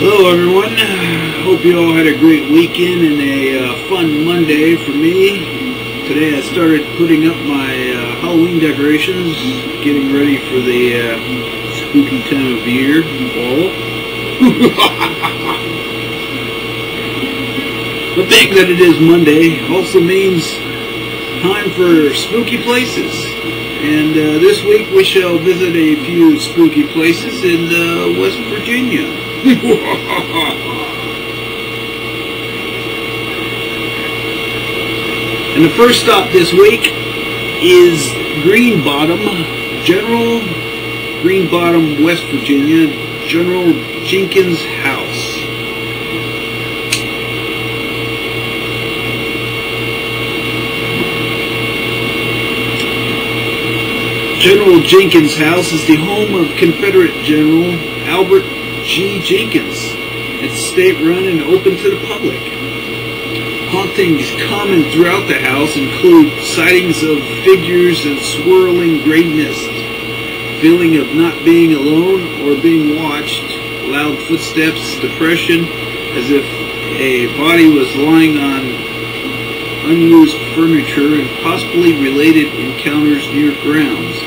Hello everyone, hope you all had a great weekend and a fun Monday for me. Today I started putting up my Halloween decorations, getting ready for the spooky time of year, fall. The being that it is Monday also means time for spooky places. And this week we shall visit a few spooky places in West Virginia. And the first stop this week is Greenbottom, West Virginia, General Jenkins' house. General Jenkins' house is the home of Confederate General Albert G. Jenkins. It's state-run and open to the public. Hauntings common throughout the house include sightings of figures and swirling gray mist, feeling of not being alone or being watched, loud footsteps, depression, as if a body was lying on unused furniture, and possibly related encounters near grounds.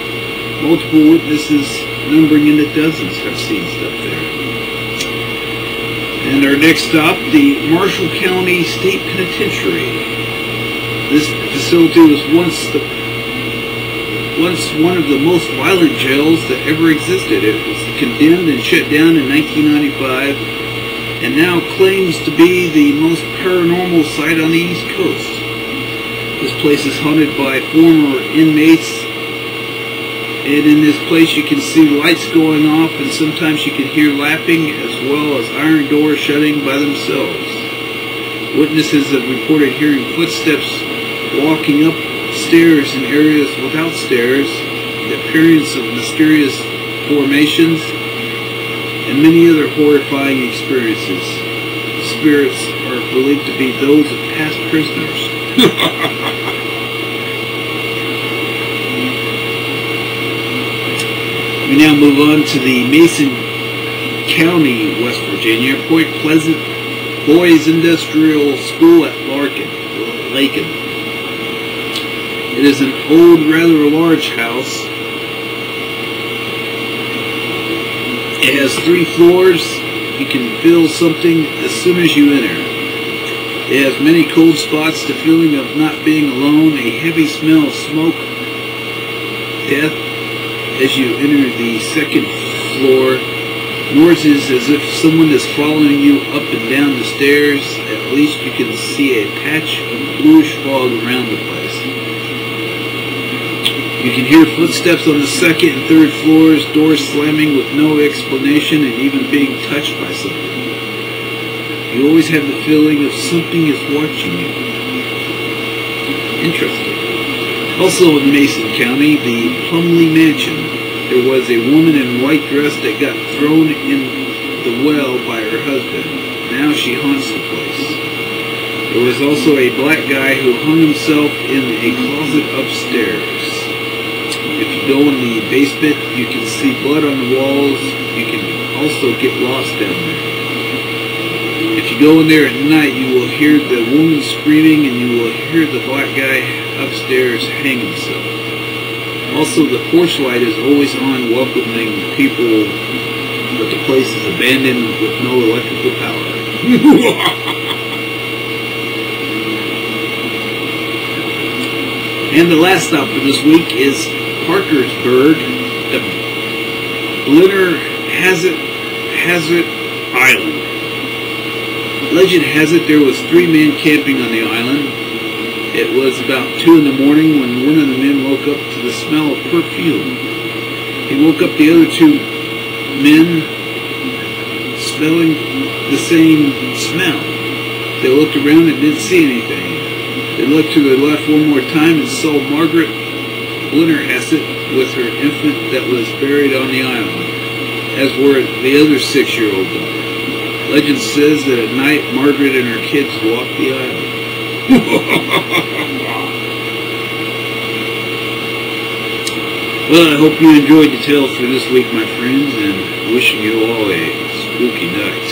Multiple witnesses, numbering into dozens, have seen stuff there. And our next stop, the Marshall County State Penitentiary. This facility was once one of the most violent jails that ever existed. It was condemned and shut down in 1995, and now claims to be the most paranormal site on the East Coast. This place is haunted by former inmates, and in this place you can see lights going off, and sometimes you can hear laughing, as well as iron doors shutting by themselves. Witnesses have reported hearing footsteps walking up stairs in areas without stairs, the appearance of mysterious formations, and many other horrifying experiences. Spirits are believed to be those of past prisoners. We now move on to the Mason County, West Virginia, Point Pleasant Boys Industrial School at Lakin. It is an old, rather large house. It has 3 floors. You can feel something as soon as you enter. It has many cold spots, the feeling of not being alone, a heavy smell of smoke, death. As you enter the 2nd floor, noises as if someone is following you up and down the stairs. At least you can see a patch of bluish fog around the place. You can hear footsteps on the 2nd and 3rd floors, doors slamming with no explanation, and even being touched by something. You always have the feeling of something is watching you. Interesting. Also in Mason County, the Plumley Mansion. There was a woman in a white dress that got thrown in the well by her husband. Now she haunts the place. There was also a black guy who hung himself in a closet upstairs. If you go in the basement, you can see blood on the walls. You can also get lost down there. If you go in there at night, you will hear the woman screaming, and you will hear the black guy upstairs hang himself. Also, the porch light is always on, welcoming people, but the place is abandoned with no electrical power. And the last stop for this week is Parkersburg, the Hazard Island. Legend has it there was 3 men camping on the island. It was about 2 in the morning when one of the men woke up to the smell of perfume. He woke up the other 2 men smelling the same smell. They looked around and didn't see anything. They looked to their left one more time and saw Margaret Blennerhassett with her infant that was buried on the island, as were the other 6-year-old daughter. Legend says that at night, Margaret and her kids walked the island. Well, I hope you enjoyed the tales for this week, my friends, and wishing you all a spooky night.